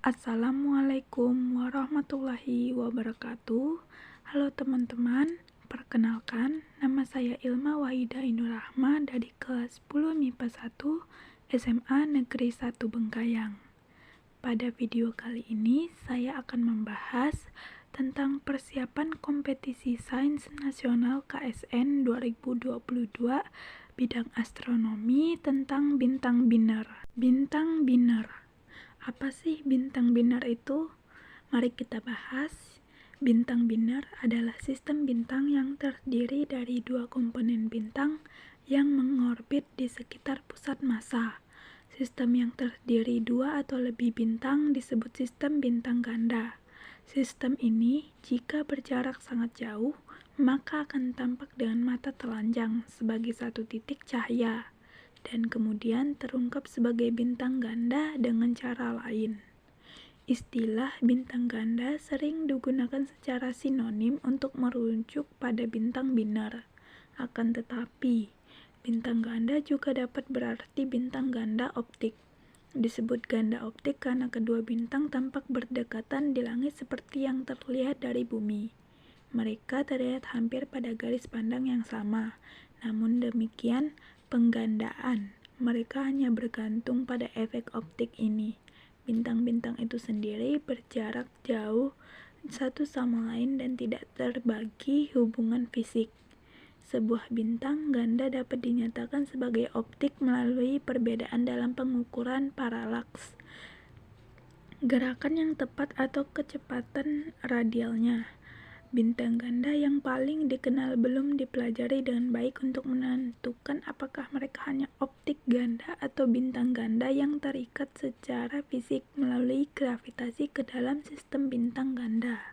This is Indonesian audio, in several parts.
Assalamualaikum warahmatullahi wabarakatuh. Halo teman-teman, perkenalkan nama saya Ilma Wahida Indurrahma dari kelas 10 MIPA 1 SMA Negeri 1 Bengkayang. Pada video kali ini saya akan membahas tentang persiapan kompetisi Sains Nasional KSN 2022 bidang astronomi tentang bintang biner. Bintang biner. Apa sih bintang biner itu? Mari kita bahas. Bintang biner adalah sistem bintang yang terdiri dari dua komponen bintang yang mengorbit di sekitar pusat massa. Sistem yang terdiri dua atau lebih bintang disebut sistem bintang ganda. Sistem ini, jika berjarak sangat jauh, maka akan tampak dengan mata telanjang sebagai satu titik cahaya, dan kemudian terungkap sebagai bintang ganda dengan cara lain. Istilah bintang ganda sering digunakan secara sinonim untuk merujuk pada bintang biner. Akan tetapi, bintang ganda juga dapat berarti bintang ganda optik. Disebut ganda optik karena kedua bintang tampak berdekatan di langit seperti yang terlihat dari bumi. Mereka terlihat hampir pada garis pandang yang sama. Namun demikian, penggandaan mereka hanya bergantung pada efek optik ini. Bintang-bintang itu sendiri berjarak jauh satu sama lain dan tidak terbagi hubungan fisik. Sebuah bintang ganda dapat dinyatakan sebagai optik melalui perbedaan dalam pengukuran paralaks, gerakan yang tepat atau kecepatan radialnya. Bintang ganda yang paling dikenal belum dipelajari dengan baik untuk menentukan apakah mereka hanya optik ganda atau bintang ganda yang terikat secara fisik melalui gravitasi ke dalam sistem bintang ganda.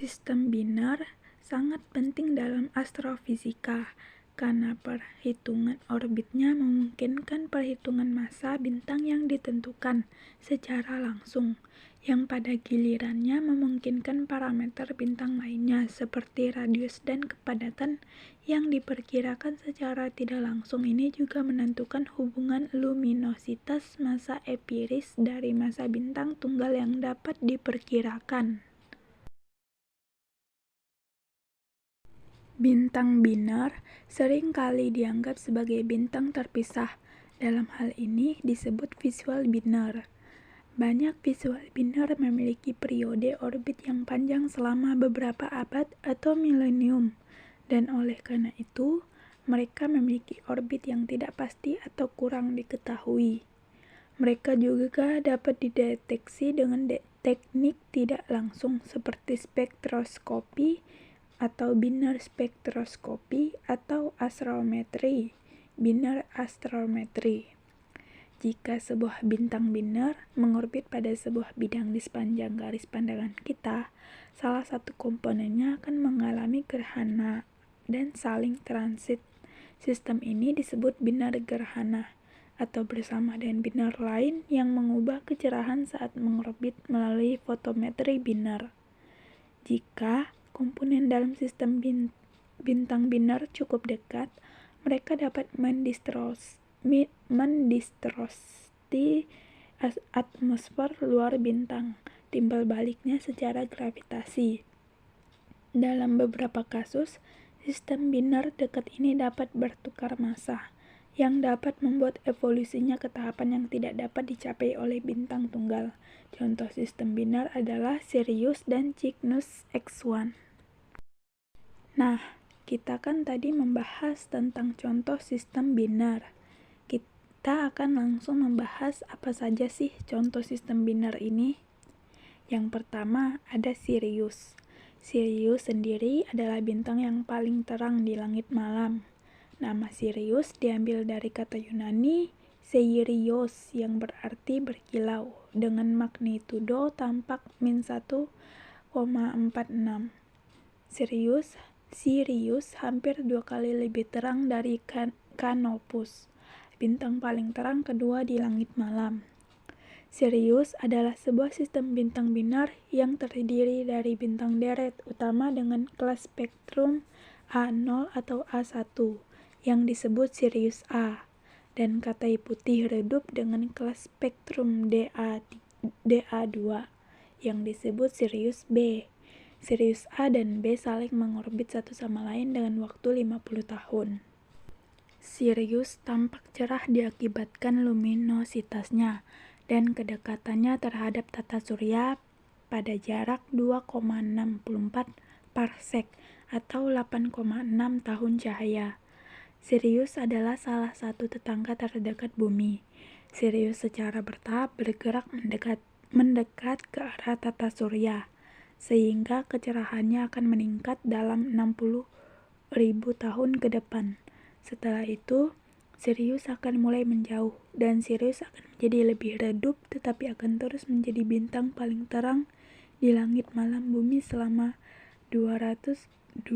Sistem biner sangat penting dalam astrofisika karena perhitungan orbitnya memungkinkan perhitungan massa bintang yang ditentukan secara langsung, yang pada gilirannya memungkinkan parameter bintang lainnya seperti radius dan kepadatan yang diperkirakan secara tidak langsung. Ini juga menentukan hubungan luminositas massa empiris dari massa bintang tunggal yang dapat diperkirakan. Bintang biner sering kali dianggap sebagai bintang terpisah. Dalam hal ini disebut visual biner. Banyak visual biner memiliki periode orbit yang panjang selama beberapa abad atau milenium, dan oleh karena itu, mereka memiliki orbit yang tidak pasti atau kurang diketahui. Mereka juga dapat dideteksi dengan teknik tidak langsung seperti spektroskopi atau biner spektroskopi atau astrometri, biner astrometri. Jika sebuah bintang biner mengorbit pada sebuah bidang di sepanjang garis pandangan kita, salah satu komponennya akan mengalami gerhana dan saling transit. Sistem ini disebut biner gerhana, atau bersama dengan biner lain yang mengubah kecerahan saat mengorbit melalui fotometri biner. Jika komponen dalam sistem bintang biner cukup dekat, mereka dapat mendistorsi atmosfer luar bintang, timbal baliknya secara gravitasi. Dalam beberapa kasus, sistem biner dekat ini dapat bertukar massa, yang dapat membuat evolusinya ke tahapan yang tidak dapat dicapai oleh bintang tunggal. Contoh sistem biner adalah Sirius dan Cygnus X1. Nah, kita kan tadi membahas tentang contoh sistem biner. Kita akan langsung membahas apa saja sih contoh sistem biner ini. Yang pertama ada Sirius. Sirius sendiri adalah bintang yang paling terang di langit malam. Nama Sirius diambil dari kata Yunani Seirios yang berarti berkilau, dengan magnitudo tampak -1,46. Sirius hampir 2 kali lebih terang dari Canopus, bintang paling terang kedua di langit malam. Sirius adalah sebuah sistem bintang biner yang terdiri dari bintang deret utama dengan kelas spektrum A0 atau A1 yang disebut Sirius A, dan katai putih redup dengan kelas spektrum DA3 DA2 yang disebut Sirius B. Sirius A dan B saling mengorbit satu sama lain dengan waktu 50 tahun. Sirius tampak cerah diakibatkan luminositasnya dan kedekatannya terhadap tata surya pada jarak 2,64 parsec atau 8,6 tahun cahaya. Sirius adalah salah satu tetangga terdekat Bumi. Sirius secara bertahap bergerak mendekat ke arah tata surya, sehingga kecerahannya akan meningkat dalam 60.000 tahun ke depan. Setelah itu, Sirius akan mulai menjauh, dan Sirius akan menjadi lebih redup, tetapi akan terus menjadi bintang paling terang di langit malam Bumi selama 210.000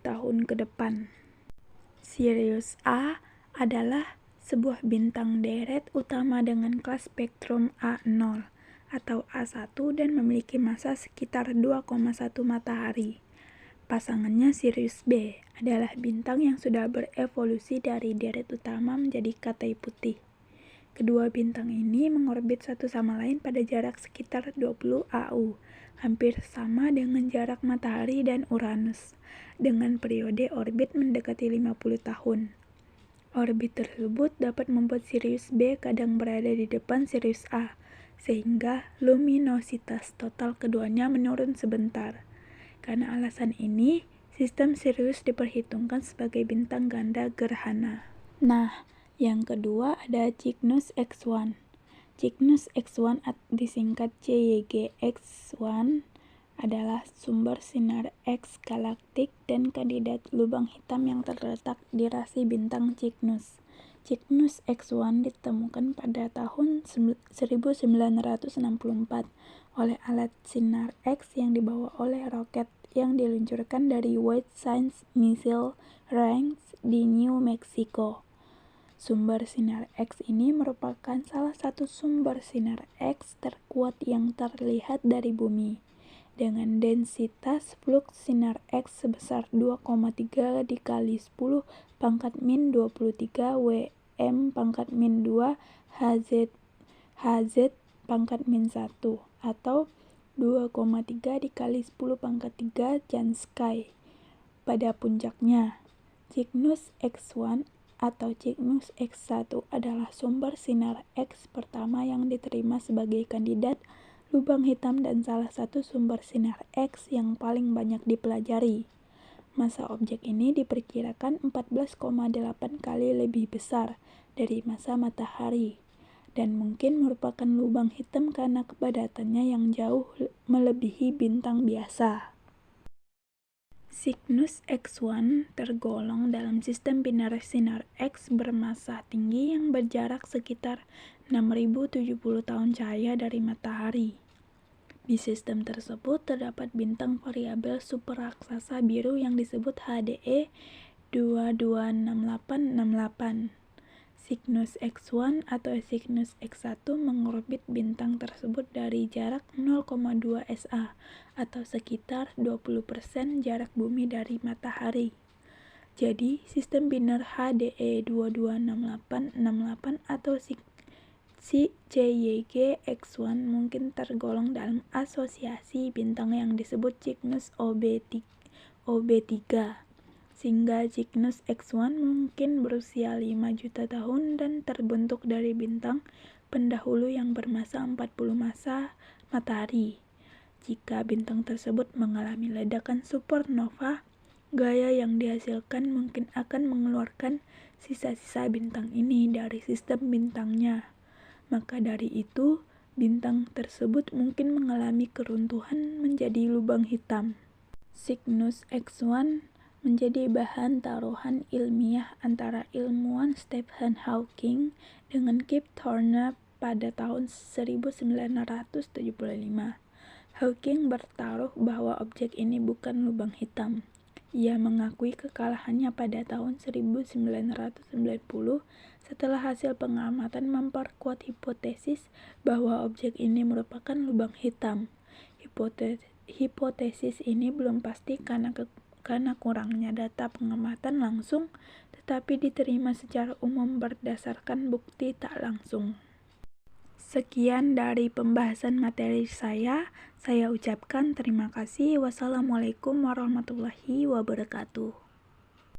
tahun ke depan. Sirius A adalah sebuah bintang deret utama dengan kelas spektrum A0 atau A1 dan memiliki massa sekitar 2,1 matahari. Pasangannya Sirius B adalah bintang yang sudah berevolusi dari deret utama menjadi katai putih. Kedua bintang ini mengorbit satu sama lain pada jarak sekitar 20 AU, hampir sama dengan jarak matahari dan Uranus, dengan periode orbit mendekati 50 tahun. Orbit tersebut dapat membuat Sirius B kadang berada di depan Sirius A, sehingga luminositas total keduanya menurun sebentar. Karena alasan ini, sistem Sirius diperhitungkan sebagai bintang ganda gerhana. Nah, yang kedua ada Cygnus X1. Cygnus X1 disingkat CYG-X1 adalah sumber sinar X galaktik dan kandidat lubang hitam yang terletak di rasi bintang Cygnus. Cygnus X1 ditemukan pada tahun 1964 oleh alat sinar X yang dibawa oleh roket yang diluncurkan dari White Sands Missile Range di New Mexico. Sumber sinar X ini merupakan salah satu sumber sinar X terkuat yang terlihat dari Bumi, dengan densitas flux sinar X sebesar 2,3 dikali 10 pangkat min 23 Wm pangkat min 2 Hz pangkat min 1 atau 2,3 dikali 10 pangkat 3 Jansky. Pada puncaknya, Cygnus X1 atau Cygnus X1 adalah sumber sinar X pertama yang diterima sebagai kandidat lubang hitam dan salah satu sumber sinar X yang paling banyak dipelajari. Massa objek ini diperkirakan 14,8 kali lebih besar dari massa matahari dan mungkin merupakan lubang hitam karena kepadatannya yang jauh melebihi bintang biasa. Cygnus X1 tergolong dalam sistem biner sinar X bermassa tinggi yang berjarak sekitar 6.070 tahun cahaya dari matahari. Di sistem tersebut terdapat bintang variabel superraksasa biru yang disebut HDE 226868. Cygnus X1 atau Cygnus X1 mengorbit bintang tersebut dari jarak 0,2 SA atau sekitar 20% jarak Bumi dari matahari. Jadi, sistem biner HDE 226868 atau CYG X1 mungkin tergolong dalam asosiasi bintang yang disebut Cygnus OB3. Sehingga Cygnus X1 mungkin berusia 5 juta tahun dan terbentuk dari bintang pendahulu yang bermassa 40 massa matahari. Jika bintang tersebut mengalami ledakan supernova, gaya yang dihasilkan mungkin akan mengeluarkan sisa-sisa bintang ini dari sistem bintangnya. Maka dari itu, bintang tersebut mungkin mengalami keruntuhan menjadi lubang hitam. Cygnus X1 menjadi bahan taruhan ilmiah antara ilmuwan Stephen Hawking dengan Kip Thorne pada tahun 1975. Hawking bertaruh bahwa objek ini bukan lubang hitam. Ia mengakui kekalahannya pada tahun 1990 setelah hasil pengamatan memperkuat hipotesis bahwa objek ini merupakan lubang hitam. Hipotesis ini belum pasti karena kurangnya data pengamatan langsung, tetapi diterima secara umum berdasarkan bukti tak langsung. Sekian dari pembahasan materi saya ucapkan terima kasih. Wassalamualaikum warahmatullahi wabarakatuh.